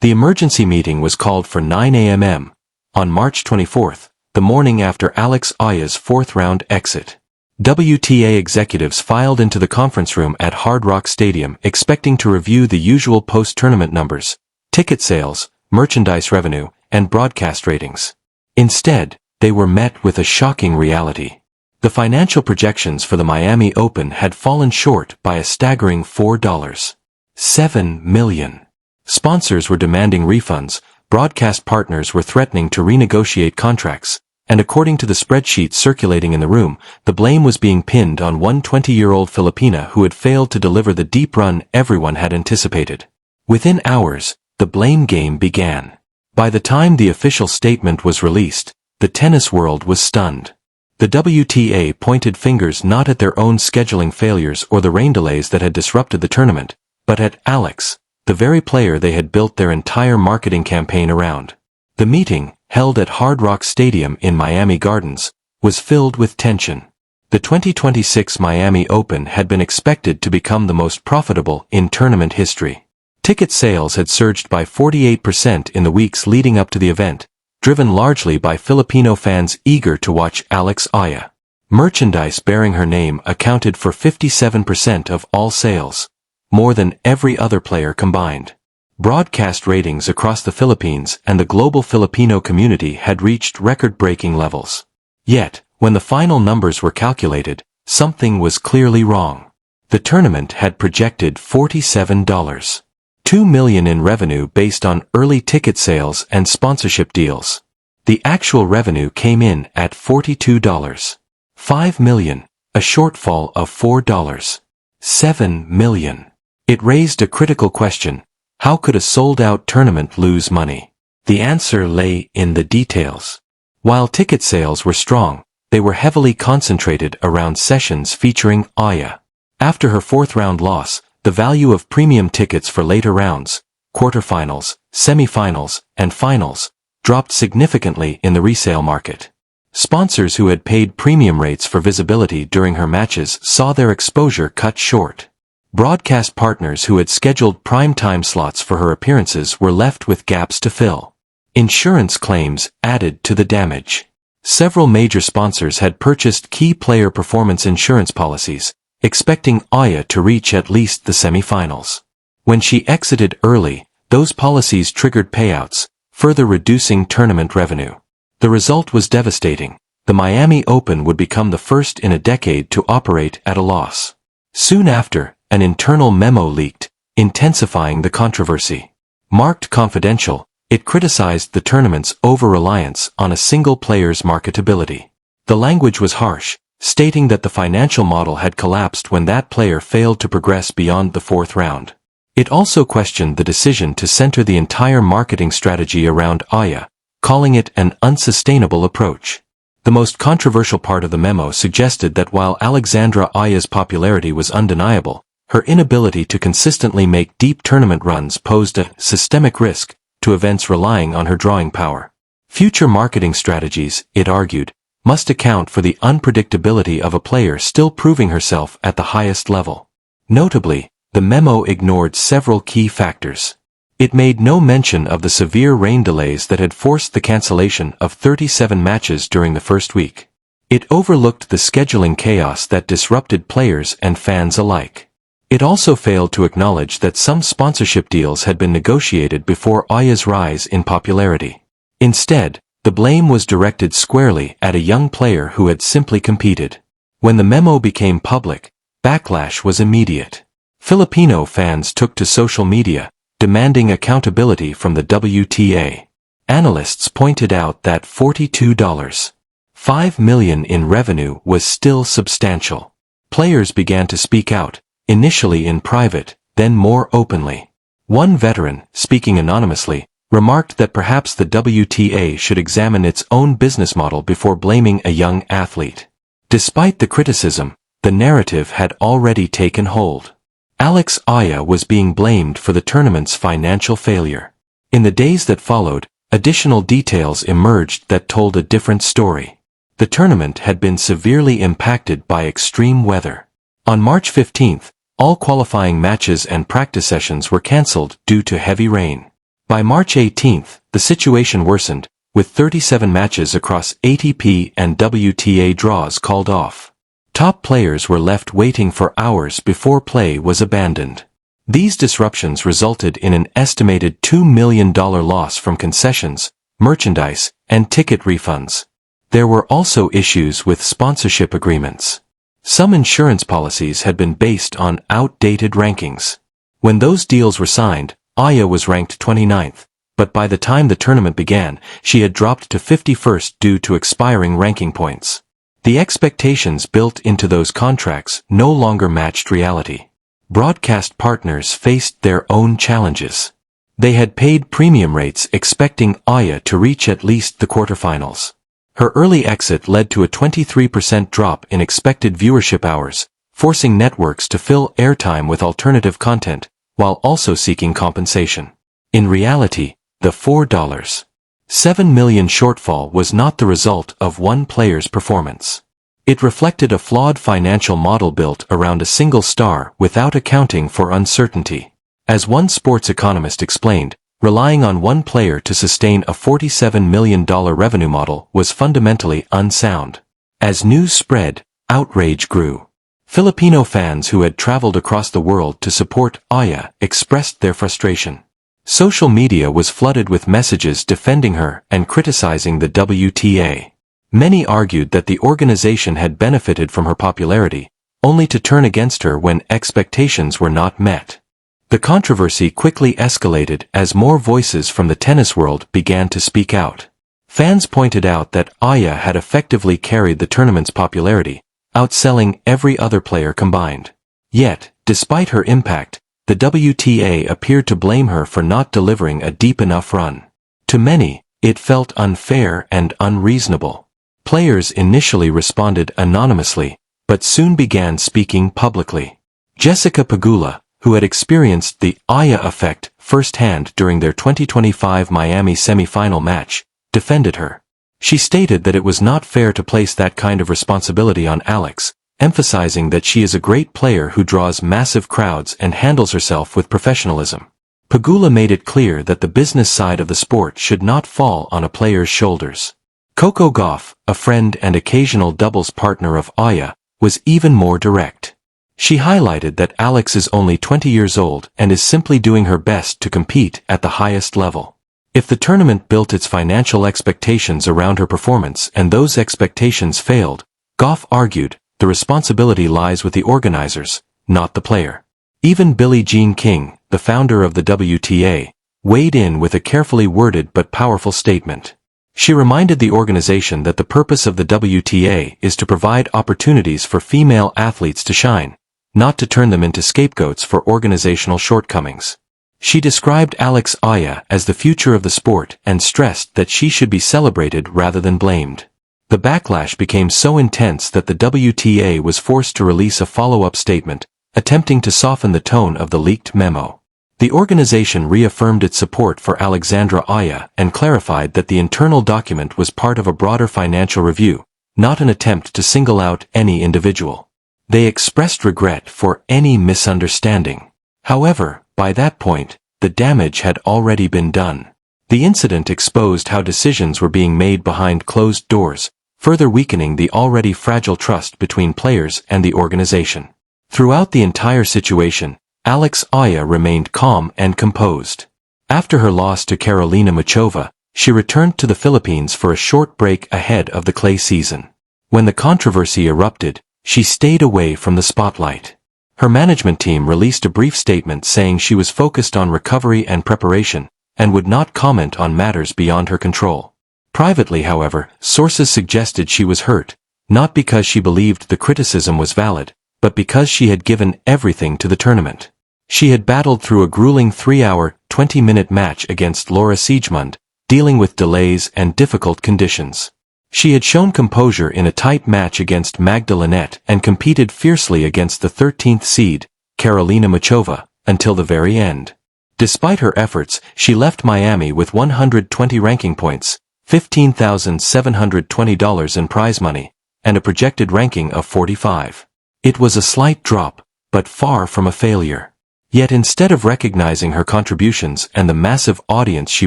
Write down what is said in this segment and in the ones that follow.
The emergency meeting was called for 9 a.m. on March 24, the morning after Alex Eala's fourth-round exit. WTA executives filed into the conference room at Hard Rock Stadium expecting to review the usual post-tournament numbers, ticket sales, merchandise revenue, and broadcast ratings. Instead, they were met with a shocking reality. The financial projections for the Miami Open had fallen short by a staggering $4.7 million. Sponsors were demanding refunds, broadcast partners were threatening to renegotiate contracts, and according to the spreadsheet circulating in the room, the blame was being pinned on one 20-year-old Filipina who had failed to deliver the deep run everyone had anticipated. Within hours, the blame game began. By the time the official statement was released, the tennis world was stunned. The WTA pointed fingers not at their own scheduling failures or the rain delays that had disrupted the tournament, but at Alex, the very player they had built their entire marketing campaign around. The meeting, held at Hard Rock Stadium in Miami Gardens, was filled with tension. The 2026 Miami Open had been expected to become the most profitable in tournament history. Ticket sales had surged by 48% in the weeks leading up to the event, driven largely by Filipino fans eager to watch Alex Eala. Merchandise bearing her name accounted for 57% of all sales, more than every other player combined. Broadcast ratings across the Philippines and the global Filipino community had reached record-breaking levels. Yet, when the final numbers were calculated, something was clearly wrong. The tournament had projected $47.2 million in revenue based on early ticket sales and sponsorship deals. The actual revenue came in at $42.5 million, a shortfall of $4.7 million. It raised a critical question. How could a sold-out tournament lose money? The answer lay in the details. While ticket sales were strong, they were heavily concentrated around sessions featuring Eala. After her fourth-round loss, the value of premium tickets for later rounds, quarterfinals, semifinals, and finals, dropped significantly in the resale market. Sponsors who had paid premium rates for visibility during her matches saw their exposure cut short. Broadcast partners who had scheduled prime-time slots for her appearances were left with gaps to fill. Insurance claims added to the damage. Several major sponsors had purchased key player performance insurance policies, expecting Eala to reach at least the semifinals. When she exited early, those policies triggered payouts, further reducing tournament revenue. The result was devastating. The Miami Open would become the first in a decade to operate at a loss. Soon after, an internal memo leaked, intensifying the controversy. Marked confidential, it criticized the tournament's over-reliance on a single player's marketability. The language was harsh, stating that the financial model had collapsed when that player failed to progress beyond the fourth round. It also questioned the decision to center the entire marketing strategy around Eala, calling it an unsustainable approach. The most controversial part of the memo suggested that while Alexandra Eala's popularity was undeniable, her inability to consistently make deep tournament runs posed a systemic risk to events relying on her drawing power. Future marketing strategies, it argued, must account for the unpredictability of a player still proving herself at the highest level. Notably, the memo ignored several key factors. It made no mention of the severe rain delays that had forced the cancellation of 37 matches during the first week. It overlooked the scheduling chaos that disrupted players and fans alike. It also failed to acknowledge that some sponsorship deals had been negotiated before Eala's rise in popularity. Instead, the blame was directed squarely at a young player who had simply competed. When the memo became public, backlash was immediate. Filipino fans took to social media, demanding accountability from the WTA. Analysts pointed out that $42.5 million in revenue was still substantial. Players began to speak out, initially in private, then more openly. One veteran, speaking anonymously, remarked that perhaps the WTA should examine its own business model before blaming a young athlete. Despite the criticism, the narrative had already taken hold. Alex Eala was being blamed for the tournament's financial failure. In the days that followed, additional details emerged that told a different story. The tournament had been severely impacted by extreme weather. On March 15th, all qualifying matches and practice sessions were cancelled due to heavy rain. By March 18, the situation worsened, with 37 matches across ATP and WTA draws called off. Top players were left waiting for hours before play was abandoned. These disruptions resulted in an estimated $2 million loss from concessions, merchandise, and ticket refunds. There were also issues with sponsorship agreements. Some insurance policies had been based on outdated rankings. When those deals were signed, Aya was ranked 29th, but by the time the tournament began, she had dropped to 51st due to expiring ranking points. The expectations built into those contracts no longer matched reality. Broadcast partners faced their own challenges. They had paid premium rates expecting Aya to reach at least the quarterfinals. Her early exit led to a 23% drop in expected viewership hours, forcing networks to fill airtime with alternative content, while also seeking compensation. In reality, the $4.7 million shortfall was not the result of one player's performance. It reflected a flawed financial model built around a single star without accounting for uncertainty. As one sports economist explained, relying on one player to sustain a $47 million revenue model was fundamentally unsound. As news spread, outrage grew. Filipino fans who had traveled across the world to support Aya expressed their frustration. Social media was flooded with messages defending her and criticizing the WTA. Many argued that the organization had benefited from her popularity, only to turn against her when expectations were not met. The controversy quickly escalated as more voices from the tennis world began to speak out. Fans pointed out that Aya had effectively carried the tournament's popularity, outselling every other player combined. Yet, despite her impact, the WTA appeared to blame her for not delivering a deep enough run. To many, it felt unfair and unreasonable. Players initially responded anonymously, but soon began speaking publicly. Jessica Pegula, who had experienced the Aya effect firsthand during their 2025 Miami semi-final match, defended her. She stated that it was not fair to place that kind of responsibility on Alex, emphasizing that she is a great player who draws massive crowds and handles herself with professionalism. Pegula made it clear that the business side of the sport should not fall on a player's shoulders. Coco Gauff, a friend and occasional doubles partner of Aya, was even more direct. She highlighted that Alex is only 20 years old and is simply doing her best to compete at the highest level. If the tournament built its financial expectations around her performance and those expectations failed, Gauff argued, the responsibility lies with the organizers, not the player. Even Billie Jean King, the founder of the WTA, weighed in with a carefully worded but powerful statement. She reminded the organization that the purpose of the WTA is to provide opportunities for female athletes to shine, not to turn them into scapegoats for organizational shortcomings. She described Alex Eala as the future of the sport and stressed that she should be celebrated rather than blamed. The backlash became so intense that the WTA was forced to release a follow-up statement, attempting to soften the tone of the leaked memo. The organization reaffirmed its support for Alexandra Eala and clarified that the internal document was part of a broader financial review, not an attempt to single out any individual. They expressed regret for any misunderstanding. However, by that point, the damage had already been done. The incident exposed how decisions were being made behind closed doors, further weakening the already fragile trust between players and the organization. Throughout the entire situation, Alex Eala remained calm and composed. After her loss to Karolina Muchova, she returned to the Philippines for a short break ahead of the clay season. When the controversy erupted, she stayed away from the spotlight. Her management team released a brief statement saying she was focused on recovery and preparation, and would not comment on matters beyond her control. Privately, however, sources suggested she was hurt, not because she believed the criticism was valid, but because she had given everything to the tournament. She had battled through a grueling 3-hour, 20-minute match against Laura Siegemund, dealing with delays and difficult conditions. She had shown composure in a tight match against Magda Linette and competed fiercely against the 13th seed, Karolina Muchova, until the very end. Despite her efforts, she left Miami with 120 ranking points, $15,720 in prize money, and a projected ranking of 45. It was a slight drop, but far from a failure. Yet instead of recognizing her contributions and the massive audience she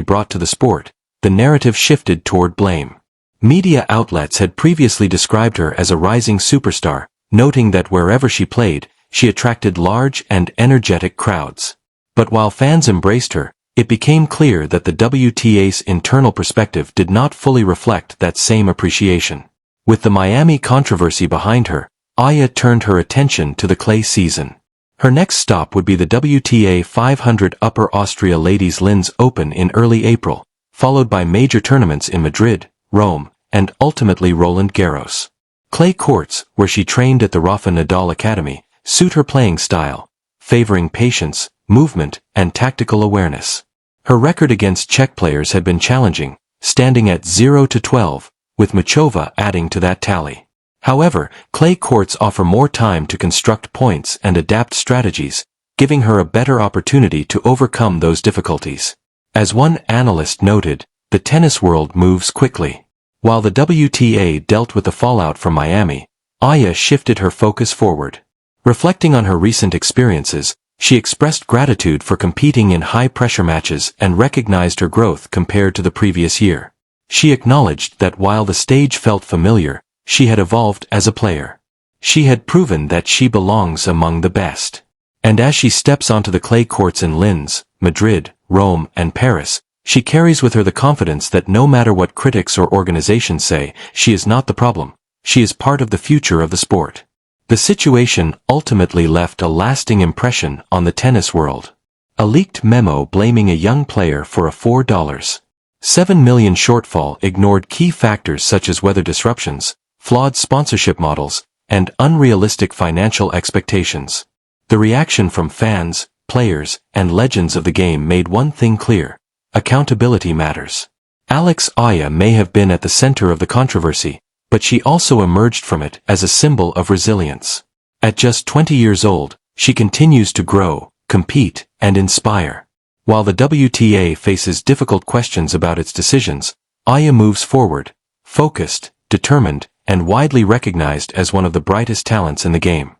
brought to the sport, the narrative shifted toward blame. Media outlets had previously described her as a rising superstar, noting that wherever she played, she attracted large and energetic crowds. But while fans embraced her, it became clear that the WTA's internal perspective did not fully reflect that same appreciation. With the Miami controversy behind her, Eala turned her attention to the clay season. Her next stop would be the WTA 500 Upper Austria Ladies Linz Open in early April, followed by major tournaments in Madrid, Rome, and ultimately Roland Garros. Clay courts, where she trained at the Rafa Nadal Academy, suit her playing style, favoring patience, movement, and tactical awareness. Her record against Czech players had been challenging, standing at 0-12, with Machova adding to that tally. However, clay courts offer more time to construct points and adapt strategies, giving her a better opportunity to overcome those difficulties. As one analyst noted, the tennis world moves quickly. While the WTA dealt with the fallout from Miami, Eala shifted her focus forward. Reflecting on her recent experiences, she expressed gratitude for competing in high-pressure matches and recognized her growth compared to the previous year. She acknowledged that while the stage felt familiar, she had evolved as a player. She had proven that she belongs among the best. And as she steps onto the clay courts in Linz, Madrid, Rome, and Paris, she carries with her the confidence that no matter what critics or organizations say, she is not the problem. She is part of the future of the sport. The situation ultimately left a lasting impression on the tennis world. A leaked memo blaming a young player for a $4.7 million shortfall ignored key factors such as weather disruptions, flawed sponsorship models, and unrealistic financial expectations. The reaction from fans, players, and legends of the game made one thing clear: accountability matters. Alex Eala may have been at the center of the controversy, but she also emerged from it as a symbol of resilience. At just 20 years old, she continues to grow, compete, and inspire. While the WTA faces difficult questions about its decisions, Eala moves forward, focused, determined, and widely recognized as one of the brightest talents in the game.